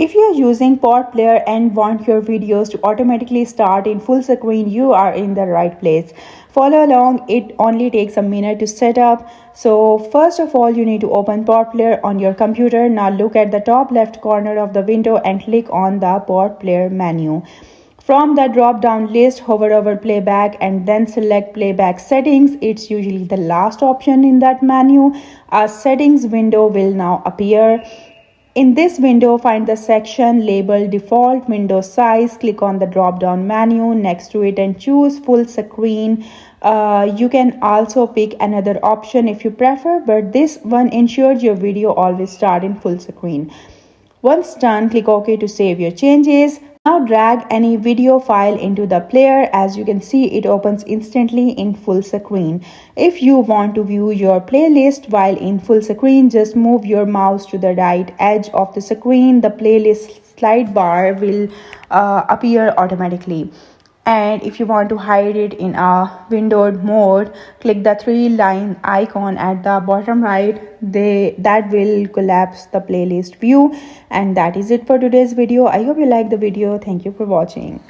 If you are using PotPlayer and want your videos to automatically start in full screen, you are in the right place. Follow along, it only takes a minute to set up. So first of all, you need to open PotPlayer on your computer. Now look at the top left corner of the window and click on the PotPlayer menu. From the drop down list, hover over playback and then select playback settings. It's usually the last option in that menu. A settings window will now appear. In this window, find the section labeled default window size. Click on the drop down menu next to it and choose full screen. You can also pick another option if you prefer, but this one ensures your video always start in full screen. Once done, click OK to save your changes. Now drag any video file into the player. As you can see, it opens instantly in full screen. If you want to view your playlist while in full screen, just move your mouse to the right edge of the screen. The playlist slide bar will appear automatically. And if you want to hide it in a windowed mode, click the three-line icon at the bottom right. That will collapse the playlist view. And that is it for today's video. I hope you like the video. Thank you for watching.